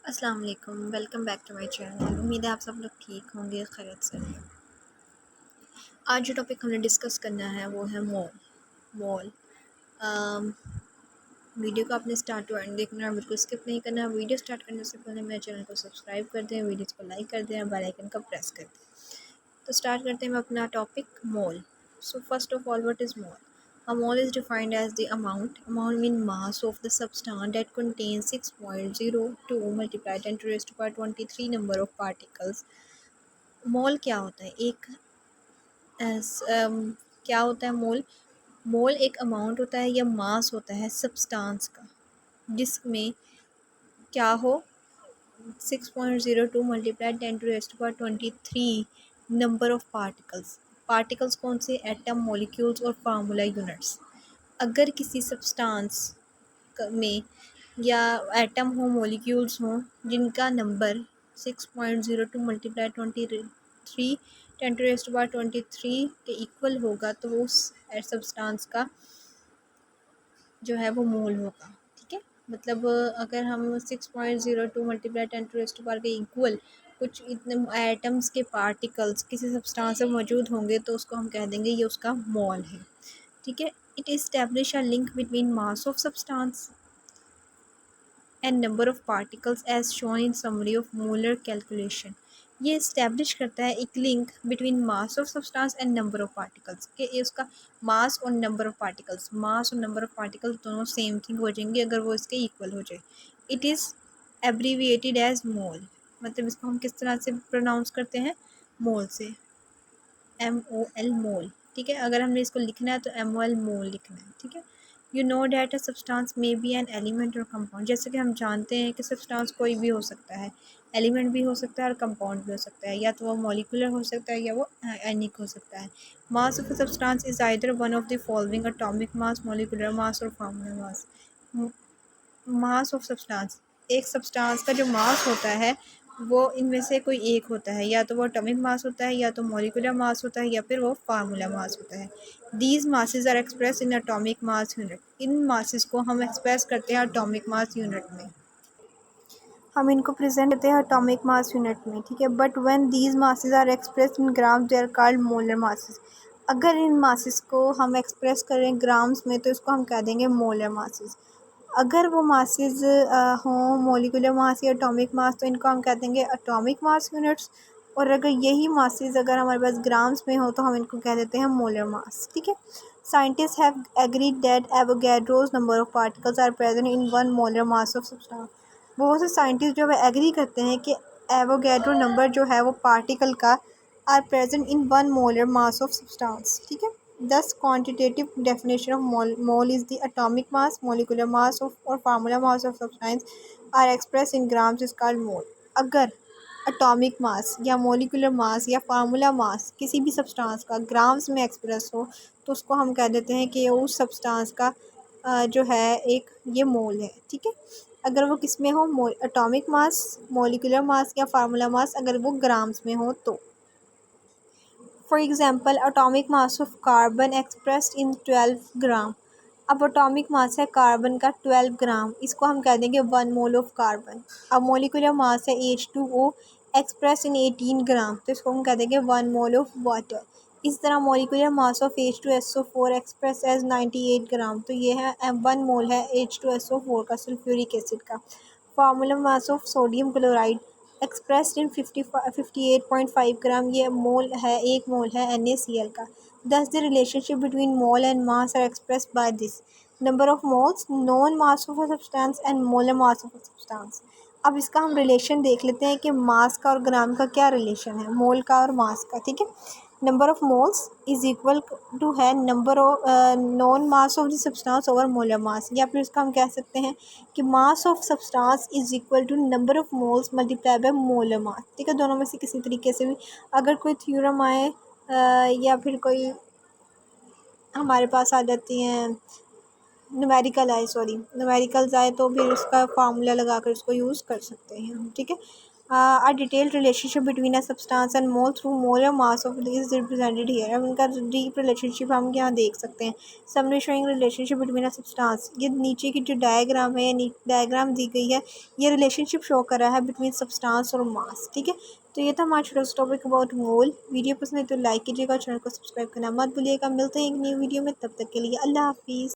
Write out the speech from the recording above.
अस्सलाम वालेकुम, welcome back to my channel. उम्मीद है आप सब लोग ठीक होंगे, खैरियत से होंगे। आज जो टॉपिक हमने डिस्कस करना है वो है मॉल। अम, वीडियो को आपने स्टार्ट टू एंड देखना है, बिल्कुल स्किप नहीं करना है। वीडियो स्टार्ट करने से पहले मेरे चैनल को सब्सक्राइब कर दें, वीडियोज़ को लाइक कर दें और बेल आइकन का प्रेस कर दें। तो स्टार्ट करते हैं अपना topic mall. So first of all, what is mall? A mole is defined as the amount mean mass of the substance that contains 6.02 multiplied 10 to raised to power 23 number of particles. मोल क्या होता है? क्या होता है मोल? मोल एक amount होता है या मास होता है सब्सटेंस का, जिसमें क्या हो 6.02 multiplied 10 to raise to power 23 number of particles कौन से? एटम, मॉलिक्यूल्स और फार्मूला यूनिट्स। अगर किसी सब्सटेंस में या एटम हो, मॉलिक्यूल्स हों, जिनका number 6.02 multiply 23 10 to raise to power 23 के इक्वल होगा, तो वो उस सब्सटेंस का जो है वो मोल होगा। ठीक है, मतलब अगर हम 6.02 multiply 10 to raise to power के इक्वल कुछ इतने एटम्स के पार्टिकल्स किसी सब्सटेंस में मौजूद होंगे, तो उसको हम कह देंगे ये उसका मोल है। ठीक है, it establish a link between mass of substance and number of particles as shown in summary of molar calculation. ये इस्टेब्लिश करता है एक link between mass of substance and number of particles, कि उसका मास और नंबर ऑफ पार्टिकल्स दोनों same thing हो जाएंगे अगर वो इसके इक्वल हो जाए। It is abbreviated as mole, मतलब इसको हम किस तरह से प्रोनाउंस करते हैं? मोल से, MOL मोल। ठीक है, अगर हमने इसको लिखना है तो MOL मोल लिखना है। ठीक है, you know that a substance may be an element और कंपाउंड। जैसे कि हम जानते हैं कि सब्सटेंस कोई भी हो सकता है, एलिमेंट भी हो सकता है और कंपाउंड भी हो सकता है, या तो वो मॉलिक्यूलर हो सकता है या वो आयनिक हो सकता है। Mass of a substance is either one of the following: atomic mass, molecular mass और formula mass. Mass of substance, एक सब्सटेंस का जो मास होता है वो इनमें से कोई एक होता है, या तो वो एटॉमिक मास होता है, या तो मॉलिक्यूलर मास होता है, या फिर वो फार्मूला मास होता है। These masses are express in atomic mass unit. इन मासेस को हम एक्सप्रेस करते हैं एटॉमिक मास यूनिट में, हम इनको प्रेजेंट करते हैं एटॉमिक मास यूनिट में। ठीक है, but when these masses are express in grams they are called molar masses. अगर इन मासेस को हम एक्सप्रेस करें ग्राम्स में तो इसको हम कह देंगे मोलर मासेस। अगर वो मासेस हों मॉलिक्यूलर मास या एटॉमिक मास, तो इनको हम कह देंगे एटॉमिक मास यूनिट्स। और अगर यही मासेस अगर हमारे पास ग्राम्स में हो तो हम इनको कह देते हैं मोलर मास। ठीक है, scientist have agreed that Avogadro's number of particles are present in 1 molar mass of substance. बहुत से साइंटिस्ट जो है एग्री करते हैं कि एवोगैड्रो नंबर जो है वो पार्टिकल का are present in 1 molar mass of substance. ठीक है, Thus, quantitative definition of mole is the atomic mass, molecular mass of or formula mass of substance are expressed in grams is called mole. अगर atomic mass या molecular mass या formula mass किसी भी substance का grams में express हो तो उसको हम कह देते हैं कि उस सब्सटेंस का जो है एक ये मोल है। ठीक है, अगर वो किस में हो, एटॉमिक मास, मोलिकुलर मास या फार्मूला मास, अगर वो ग्राम्स में हो तो। For example, atomic mass of carbon expressed in 12 ग्राम। अब एटॉमिक मास है कार्बन का 12 ग्राम, इसको हम कह देंगे 1 मोल ऑफ कार्बन। अब मोलिकुलर मास है H2O एक्सप्रेस इन 18 ग्राम, तो इसको हम कह देंगे 1 मोल ऑफ वाटर। इस तरह molecular mass of H2SO4 express as 98 gram, तो ये है 1 मोल है H2SO4 का, सल्फ्यूरिक एसिड का। Formula mass of sodium chloride expressed in 58.5 gram, ये मोल है, एक मोल है NaCl का। Thus the relationship between mole and mass are express by this: number of moles, known mass of a substance and molar mass of a substance. अब इसका हम relation देख लेते हैं कि मास का और ग्राम का क्या रिलेशन है, मोल का और मास का। ठीक है, number of moles is equal to है number of known mass of the substance over molar mass, या फिर इसका हम कह सकते हैं कि mass of substance is equal to number of moles multiply by molar mass. ठीक है, दोनों में से किसी तरीके से भी अगर कोई थ्योरम आए या फिर कोई हमारे पास आ जाती हैं न्यूमेरिकल्स आए तो फिर उसका फार्मूला लगा कर उसको यूज़ कर सकते हैं हम। ठीक है, A detailed relationship between a substance and mole through molar mass of is represented here। अब इनका डीप रिलेशनशिप हम यहाँ देख सकते हैं। Summary showing relationship between a substance, ये नीचे की जो डायग्राम है या डायग्राम दी गई है ये रिलेशनशिप शो कर रहा है बिटवीन सब्सटेंस और मास। ठीक है, तो ये था हमारा छोटा सा टॉपिक अबाउट मोल। वीडियो पसंद है तो लाइक कीजिएगा, चैनल को सब्सक्राइब करना मत भूलिएगा। मिलते हैं एक न्यू वीडियो में, तब तक के लिए अल्लाह हाफिज़।